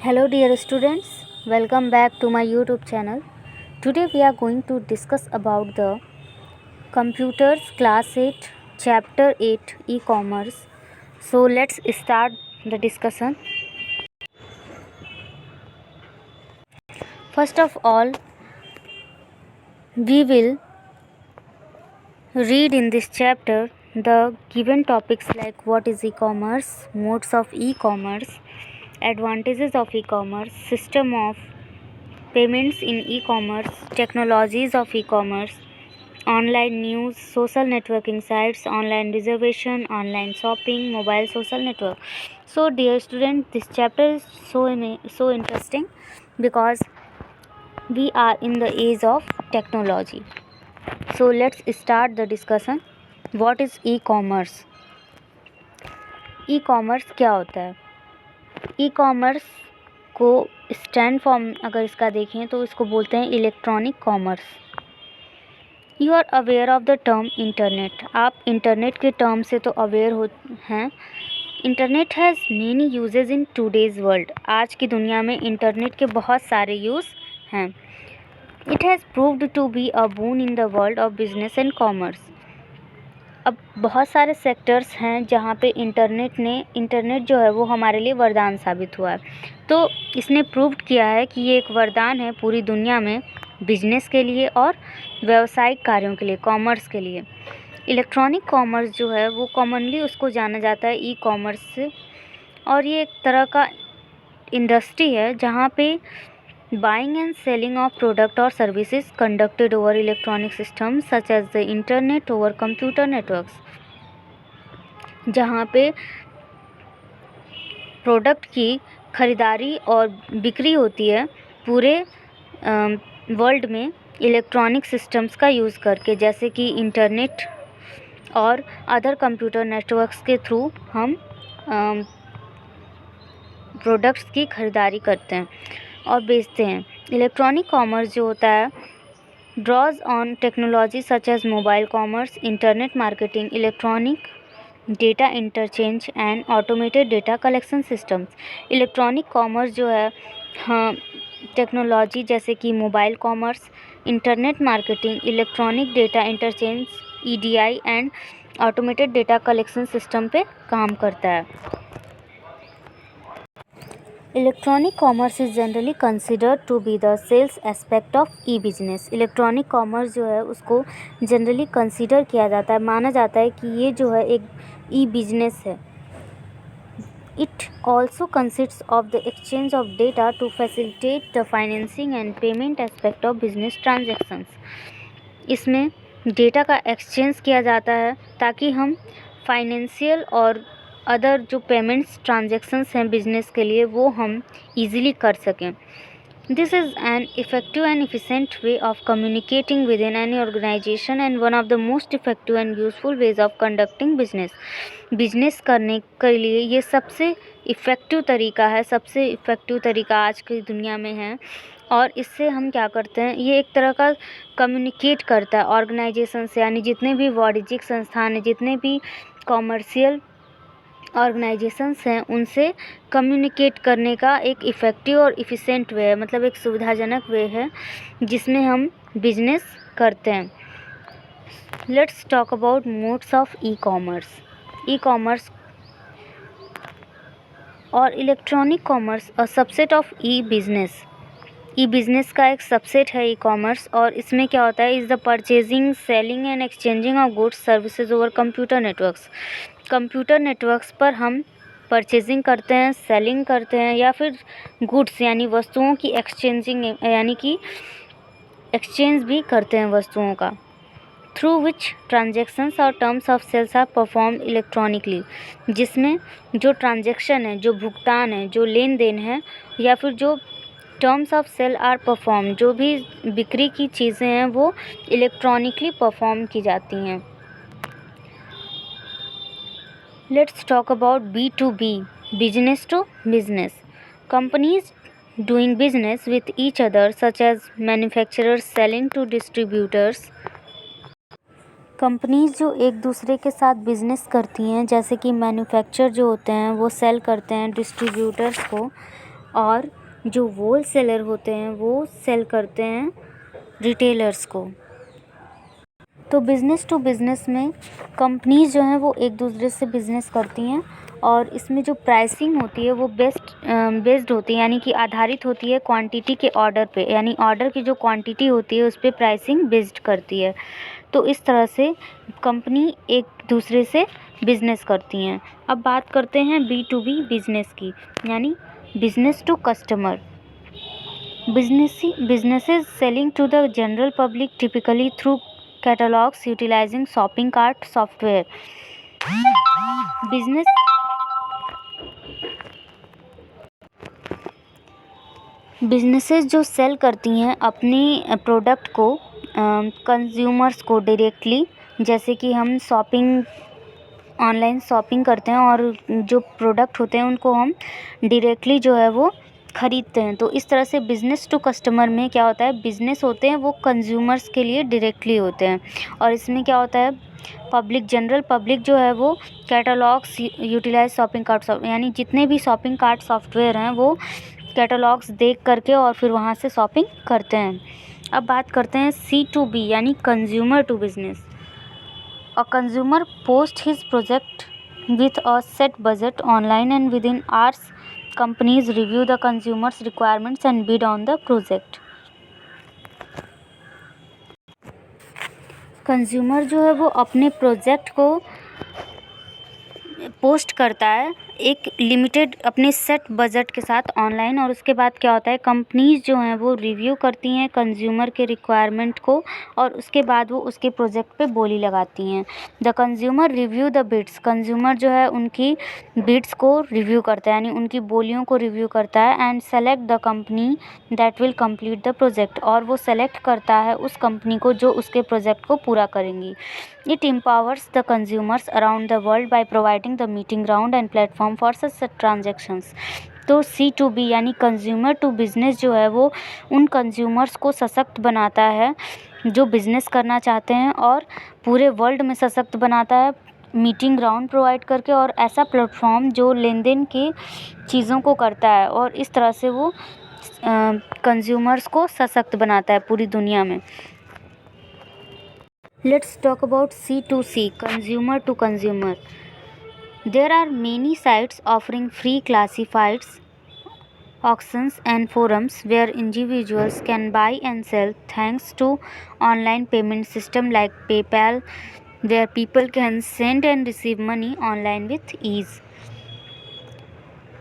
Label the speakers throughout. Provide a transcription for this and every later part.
Speaker 1: Hello dear students, welcome back to my YouTube channel. Today we are going to discuss about the computers class 8 chapter 8 e-commerce. So let's start the discussion. First of all, we will read in this chapter the given topics like what is e-commerce, modes of e-commerce, advantages of e-commerce, system of payments in e-commerce, technologies of e-commerce, online news, social networking sites, online reservation, online shopping, mobile social network. So dear student, this chapter is so interesting because we are in the age of technology. So let's start the discussion. What is e-commerce? E-commerce क्या होता है? E-commerce को stand form अगर इसका देखें तो इसको बोलते हैं electronic commerce. You are aware of the term internet. आप इंटरनेट के टर्म से तो अवेयर हो हैं. Internet has many usages in today's world. आज की दुनिया में इंटरनेट के बहुत सारे यूज़ हैं. It has proved to be a boon in the world of business and commerce. अब बहुत सारे सेक्टर्स हैं जहाँ पे इंटरनेट जो है वो हमारे लिए वरदान साबित हुआ है. तो इसने प्रूव्ड किया है कि ये एक वरदान है पूरी दुनिया में बिजनेस के लिए और व्यावसायिक कार्यों के लिए, कॉमर्स के लिए. इलेक्ट्रॉनिक कॉमर्स जो है वो कॉमनली उसको जाना जाता है ई कॉमर्स से, और ये एक तरह का इंडस्ट्री है जहाँ पे buying and selling of product और services conducted over electronic systems such as the internet over computer networks. जहाँ पे प्रोडक्ट की खरीदारी और बिक्री होती है पूरे वर्ल्ड में इलेक्ट्रॉनिक सिस्टम्स का यूज़ करके, जैसे कि इंटरनेट और अदर कंप्यूटर नेटवर्क्स के थ्रू हम प्रोडक्ट्स की खरीदारी करते हैं और बेचते हैं. इलेक्ट्रॉनिक कॉमर्स जो होता है draws on technology such as mobile commerce, internet marketing, electronic data interchange and automated data collection systems. Electronic commerce जो है हाँ टेक्नोलॉजी जैसे कि mobile commerce, internet marketing, electronic data interchange EDI and automated data collection system पे काम करता है. Electronic commerce is generally considered to be the sales aspect of e business. Electronic commerce जो है उसको जनरली कंसिडर किया जाता है, माना जाता है कि ये जो है एक ई बिजनेस है. It also consists of the exchange of data to facilitate the financing and payment aspect of business transactions. इसमें डेटा का एक्सचेंज किया जाता है ताकि हम फाइनेंशियल और अदर जो पेमेंट्स ट्रांजेक्शंस हैं बिजनेस के लिए वो हम इजीली कर सकें. This is an effective and efficient way of communicating with in any organisation and one of the most effective and useful ways of conducting business. Business करने के लिए ये सबसे इफ़ेक्टिव तरीका है, सबसे इफ़ेक्टिव तरीका आज की दुनिया में है. और इससे हम क्या करते हैं, ये एक तरह का कम्युनिकेट करता है ऑर्गेनाइजेशन से, यानी जितने भी वाणिज्यिक संस्थान हैं, जितने भी कॉमर्शियल ऑर्गेनाइजेशंस हैं, उनसे कम्युनिकेट करने का एक इफ़ेक्टिव और एफिशिएंट वे है, मतलब एक सुविधाजनक वे है जिसमें हम बिजनेस करते हैं. Let's talk about modes of e commerce. E commerce और electronic commerce a subset of e business. E business का एक सबसेट है ई कॉमर्स, और इसमें क्या होता है, is the purchasing, selling and exchanging of goods services over computer networks. Computer networks पर हम परचेजिंग करते हैं, सेलिंग करते हैं, या फिर गुड्स यानी वस्तुओं की एक्सचेंजिंग यानी कि एक्सचेंज भी करते हैं वस्तुओं का. थ्रू विच ट्रांजेक्शन्स और terms of sales are perform electronically. जिसमें जो ट्रांजेक्शन है, जो भुगतान है, जो लेन देन है, या फिर जो terms of sale are perform, जो भी बिक्री की चीज़ें हैं वो इलेक्ट्रॉनिकली परफॉर्म की जाती हैं. Let's talk about B2B, business to business. Companies doing business with each other such as manufacturers selling to distributors. Companies जो एक दूसरे के साथ बिजनेस करती हैं, जैसे कि मैन्युफैक्चर जो होते हैं वो सेल करते हैं डिस्ट्रीब्यूटर्स को. और जो होल सेलर होते हैं वो सेल करते हैं रिटेलर्स को। तो बिज़नेस टू बिज़नेस में कंपनीज़ जो हैं वो एक दूसरे से बिज़नेस करती हैं और इसमें जो प्राइसिंग होती है वो बेस्ड होती है, यानी कि आधारित होती है क्वांटिटी के ऑर्डर पे, यानी ऑर्डर की जो क्वांटिटी होती है उस पे प्राइसिंग बेस्ड करती है। तो इस तरह से कंपनी एक दूसरे से बिज़नेस करती हैं। अब बात करते हैं B2B बिज़नेस की, यानी business to customer. Businesses selling to the general public typically through catalogs utilizing shopping cart software. Business businesses जो सेल करती हैं अपनी प्रोडक्ट को कंज्यूमर्स को डायरेक्टली, जैसे कि हम ऑनलाइन शॉपिंग करते हैं और जो प्रोडक्ट होते हैं उनको हम डायरेक्टली जो है वो ख़रीदते हैं। तो इस तरह से बिज़नेस टू कस्टमर में क्या होता है, बिज़नेस होते हैं वो कंज्यूमर्स के लिए डायरेक्टली होते हैं। और इसमें क्या होता है, जनरल पब्लिक जो है वो कैटलॉग्स यूटिलाइज शॉपिंग कार्ट, यानी जितने भी शॉपिंग कार्ट सॉफ्टवेयर हैं वो कैटलॉग्स देख करके और फिर वहाँ से शॉपिंग करते हैं। अब बात करते हैं C2B यानी consumer to business. A consumer posts his project with a set budget online and within hours companies review the consumer's requirements and bid on the project. Consumer जो है वो अपने प्रोजेक्ट को पोस्ट करता है एक लिमिटेड अपने सेट बजट के साथ ऑनलाइन, और उसके बाद क्या होता है, कंपनीज जो हैं वो रिव्यू करती हैं कंज्यूमर के रिक्वायरमेंट को और उसके बाद वो उसके प्रोजेक्ट पे बोली लगाती हैं। The consumer review the bids, consumer जो है उनकी बिड्स को रिव्यू करता है, यानी उनकी बोलियों को रिव्यू करता है। And select the company that will complete the project, और वो सेलेक्ट करता है उस कंपनी को जो उसके प्रोजेक्ट को पूरा करेंगी। It empowers the consumers around the world by providing the meeting ground and platform for such transactions. तो C2B यानी कंज्यूमर टू बिज़नेस जो है वो उन कंज्यूमर्स को सशक्त बनाता है जो बिज़नेस करना चाहते हैं और पूरे वर्ल्ड में सशक्त बनाता है, मीटिंग ग्राउंड प्रोवाइड करके, और ऐसा प्लेटफॉर्म जो लेन देन की चीज़ों को करता है, और इस तरह से वो कंज्यूमर्स को सशक्त बनाता है पूरी दुनिया में। Let's talk about C2C, consumer to consumer. There are many sites offering free classifieds, auctions and forums where individuals can buy and sell thanks to online payment system like PayPal, where people can send and receive money online with ease.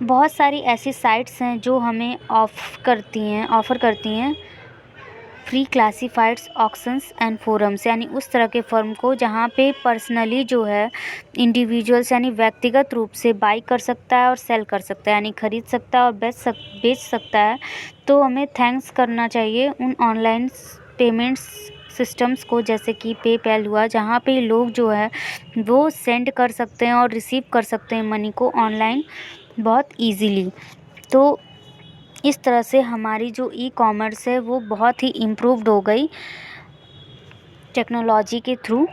Speaker 1: बहुत सारी ऐसी sites हैं जो हमें offer करती हैं free classifieds, auctions and forums, यानी उस तरह के फर्म को जहाँ पे पर्सनली जो है इंडिविजुअल्स यानी व्यक्तिगत रूप से बाई कर सकता है और सेल कर सकता है, यानी ख़रीद सकता है और बेच सकता है। तो हमें थैंक्स करना चाहिए उन ऑनलाइन पेमेंट्स सिस्टम्स को, जैसे कि पेपैल हुआ, जहाँ पे लोग जो है वो सेंड कर सकते हैं और रिसीव कर सकते हैं मनी को ऑनलाइन बहुत ईजीली। तो इस तरह से हमारी जो ई-कॉमर्स है वो बहुत ही इम्प्रूव्ड हो गई टेक्नोलॉजी के through.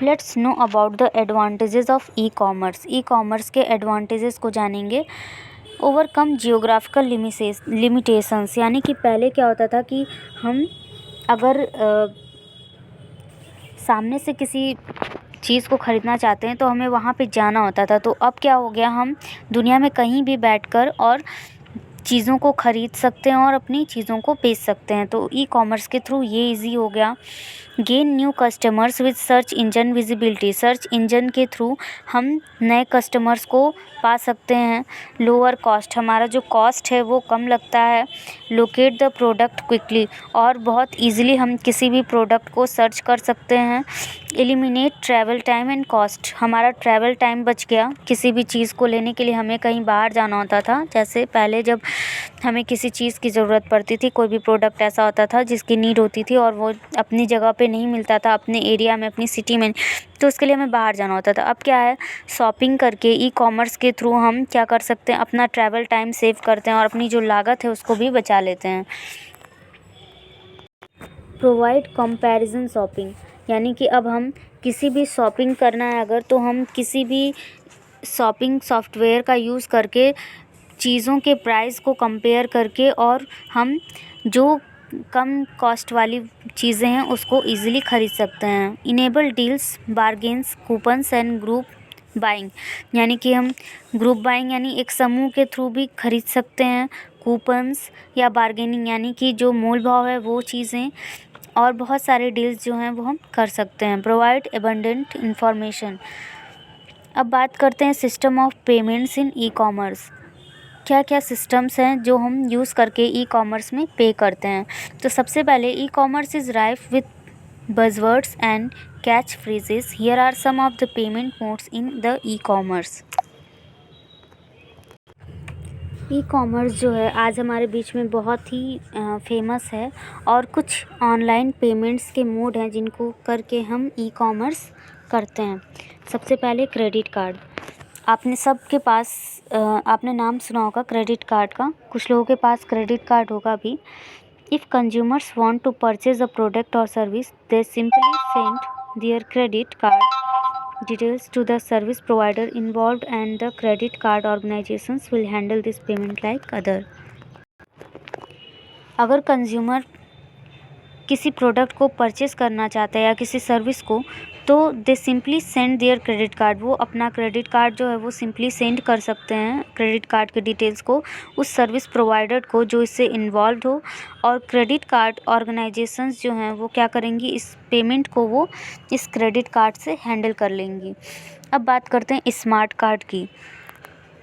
Speaker 1: Let's know about the advantages of e-commerce. E-commerce के एडवांटेजेस को जानेंगे। ओवरकम जियोग्राफिकल लिमिटेशंस, यानी कि पहले क्या होता था कि हम अगर सामने से किसी चीज़ को ख़रीदना चाहते हैं तो हमें वहाँ पे जाना होता था। तो अब क्या हो गया, हम दुनिया में कहीं भी बैठकर और चीज़ों को ख़रीद सकते हैं और अपनी चीज़ों को बेच सकते हैं। तो ई-कॉमर्स के थ्रू ये इजी हो गया। Gain new customers with search engine visibility, search engine के थ्रू हम नए कस्टमर्स को पा सकते हैं। लोअर कॉस्ट, हमारा जो कॉस्ट है वो कम लगता है। लोकेट द प्रोडक्ट क्विकली, और बहुत ईजिली हम किसी भी प्रोडक्ट को सर्च कर सकते हैं। Eliminate travel time and cost, हमारा ट्रैवल टाइम बच गया। किसी भी चीज़ को लेने के लिए हमें कहीं बाहर जाना होता था, जैसे पहले जब हमें किसी चीज़ की ज़रूरत पड़ती थी, कोई भी प्रोडक्ट ऐसा होता था जिसकी नीड होती थी और वो अपनी जगह पे नहीं मिलता था, अपने एरिया में, अपनी सिटी में, तो उसके लिए हमें बाहर जाना होता था। अब क्या है, शॉपिंग करके ई-कॉमर्स के थ्रू हम क्या कर सकते हैं, अपना ट्रैवल टाइम सेव करते हैं और अपनी जो लागत है उसको भी बचा लेते हैं। प्रोवाइड कंपैरिजन शॉपिंग, यानी कि अब हम किसी भी शॉपिंग करना है अगर, तो हम किसी भी शॉपिंग सॉफ्टवेयर का यूज़ करके चीज़ों के प्राइस को कंपेयर करके और हम जो कम कॉस्ट वाली चीज़ें हैं उसको ईज़िली ख़रीद सकते हैं। Enable deals, bargains, coupons and group buying, यानी कि हम ग्रुप बाइंग यानी एक समूह के थ्रू भी ख़रीद सकते हैं। कूपन्स या बार्गेनिंग यानी कि जो मोल भाव है वो चीज़ें, और बहुत सारे डील्स जो हैं वो हम कर सकते हैं। Provide abundant information. अब बात करते हैं system of payments in e commerce. क्या क्या सिस्टम्स हैं जो हम यूज़ करके ई कॉमर्स में पे करते हैं। तो सबसे पहले e commerce is rife with buzzwords and catchphrases. Here are some of the payment modes in the e-commerce. E-commerce जो है आज हमारे बीच में बहुत ही फेमस है, और कुछ ऑनलाइन पेमेंट्स के मोड हैं जिनको करके हम ई-कॉमर्स करते हैं। सबसे पहले क्रेडिट कार्ड। आपने सबके पास आपने नाम सुना होगा क्रेडिट कार्ड का, कुछ लोगों के पास क्रेडिट कार्ड होगा भी। If consumers want to purchase a product or service, they simply send their credit card details to the service provider involved, and the credit card organizations will handle this payment like other. अगर consumer किसी product को purchase करना चाहता है या किसी service को, तो दे simply send their credit card, वो अपना क्रेडिट कार्ड जो है वो सिंपली सेंड कर सकते हैं क्रेडिट कार्ड के डिटेल्स को उस सर्विस प्रोवाइडर को जो इससे इन्वॉल्व हो, और क्रेडिट कार्ड ऑर्गेनाइजेशंस जो हैं वो क्या करेंगी, इस पेमेंट को वो इस क्रेडिट कार्ड से हैंडल कर लेंगी। अब बात करते हैं स्मार्ट कार्ड की।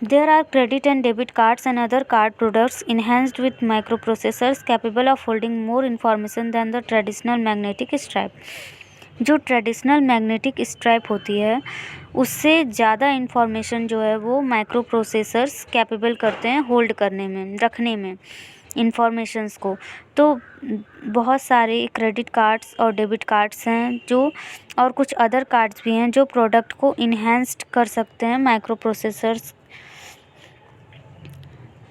Speaker 1: There are credit and debit cards and other card products enhanced with microprocessors capable of holding more information than the traditional magnetic stripe. जो ट्रेडिशनल मैग्नेटिक स्ट्राइप होती है उससे ज़्यादा इन्फॉर्मेशन जो है वो माइक्रो प्रोसेसर्स कैपेबल करते हैं होल्ड करने में, रखने में इंफॉर्मेशंस को। तो बहुत सारे क्रेडिट कार्ड्स और डेबिट कार्ड्स हैं जो, और कुछ अदर कार्ड्स भी हैं जो प्रोडक्ट को इन्हेंस्ड कर सकते हैं micro processors.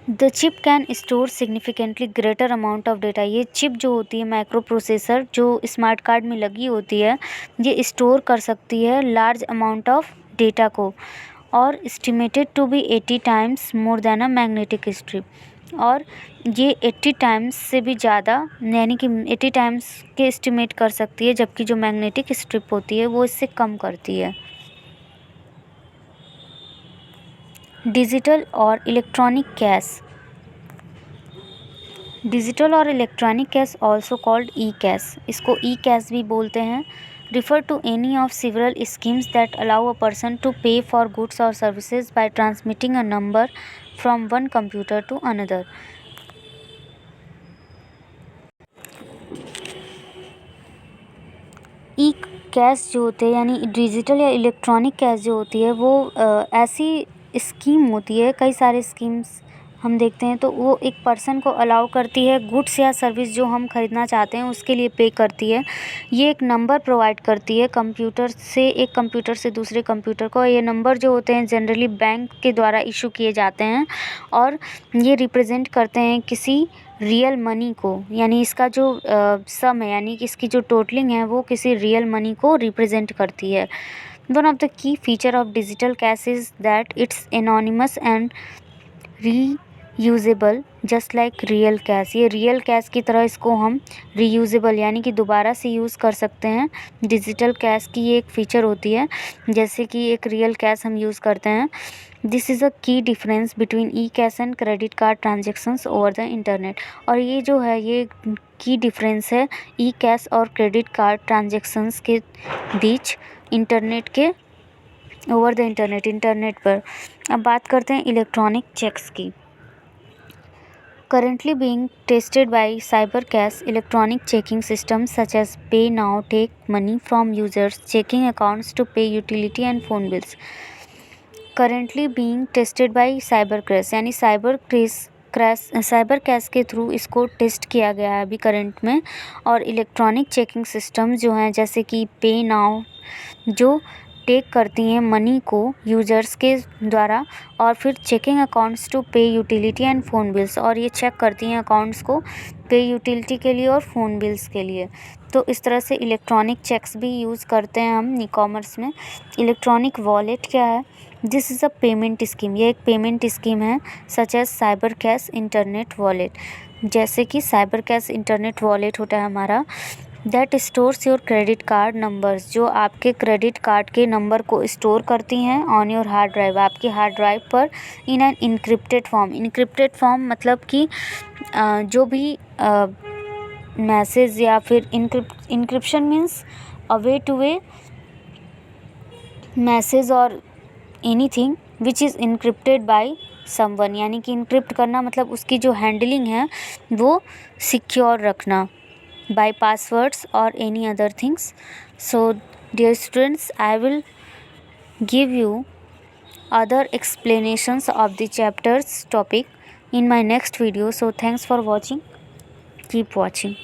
Speaker 1: The chip can store significantly greater amount of data. ये चिप जो होती है माइक्रो प्रोसेसर जो स्मार्ट कार्ड में लगी होती है, ये स्टोर कर सकती है लार्ज अमाउंट ऑफ डेटा को, और estimated to be 80 times more than a magnetic strip. और ये 80 टाइम्स से भी ज़्यादा, यानी कि 80 टाइम्स के एस्टिमेट कर सकती है, जबकि जो मैग्नेटिक स्ट्रिप होती है वो इससे कम करती है। डिजिटल और इलेक्ट्रॉनिक कैश। डिजिटल और electronic cash also called e cash, इसको ई कैश भी बोलते हैं। Refer to any of several schemes that allow a person to pay for goods और services by transmitting a number from one computer to another. E cash जो होते हैं यानी digital या इलेक्ट्रॉनिक कैश जो होती है वो ऐसी स्कीम होती है, कई सारे स्कीम्स हम देखते हैं, तो वो एक पर्सन को अलाउ करती है गुड्स या सर्विस जो हम ख़रीदना चाहते हैं उसके लिए पे करती है। ये एक नंबर प्रोवाइड करती है कंप्यूटर से, एक कंप्यूटर से दूसरे कंप्यूटर को। ये नंबर जो होते हैं जनरली बैंक के द्वारा इशू किए जाते हैं, और ये रिप्रेजेंट करते हैं किसी रियल मनी को, यानी इसका जो सम है यानी कि इसकी जो टोटलिंग है वो किसी रियल मनी को रिप्रेजेंट करती है। One of the key feature of digital cash is that it's anonymous and reusable just like real cash. ये रियल कैश की तरह इसको हम रीयूजेबल यानी कि दोबारा से यूज़ कर सकते हैं। डिजिटल कैश की ये एक फ़ीचर होती है जैसे कि एक रियल कैश हम यूज़ करते हैं। दिस इज़ अ की difference between E cash and credit card transactions over the internet. और ये जो है ये की डिफरेंस है ई कैश और क्रेडिट कार्ड ट्रांजेक्शन्स के बीच इंटरनेट के, ओवर द इंटरनेट पर। अब बात करते हैं इलेक्ट्रॉनिक चेक्स की। Currently being tested by CyberCash, electronic checking systems such as Pay Now take money from users' checking accounts to pay utility and phone bills. Currently being tested by CyberCash, यानी cyber cash के through इसको test किया गया है अभी current में। और electronic checking system जो हैं जैसे कि पे नाउ जो टेक करती हैं मनी को यूज़र्स के द्वारा, और फिर चेकिंग अकाउंट्स टू पे यूटिलिटी एंड फ़ोन बिल्स, और ये चेक करती हैं अकाउंट्स को पे यूटिलिटी के लिए और फ़ोन बिल्स के लिए। तो इस तरह से इलेक्ट्रॉनिक चेक्स भी यूज़ करते हैं हम ई कॉमर्स में। इलेक्ट्रॉनिक वॉलेट क्या है? This is a payment scheme, ये एक पेमेंट स्कीम है such as cyber cash internet wallet. जैसे कि साइबर कैश इंटरनेट वॉलेट होता है हमारा, that stores your credit card numbers, जो आपके क्रेडिट कार्ड के नंबर को स्टोर करती हैं ऑन योर हार्ड ड्राइव, आपकी हार्ड ड्राइव पर, in an encrypted form. Encrypted form मतलब कि जो भी मैसेज या फिर encryption means a way to way message और anything which is encrypted by someone, यानी कि इनक्रिप्ट करना मतलब उसकी जो हैंडलिंग है वो सिक्योर रखना by passwords or any other things. So dear students, I will give you other explanations of the chapters topic in my next video. So thanks for watching. Keep watching.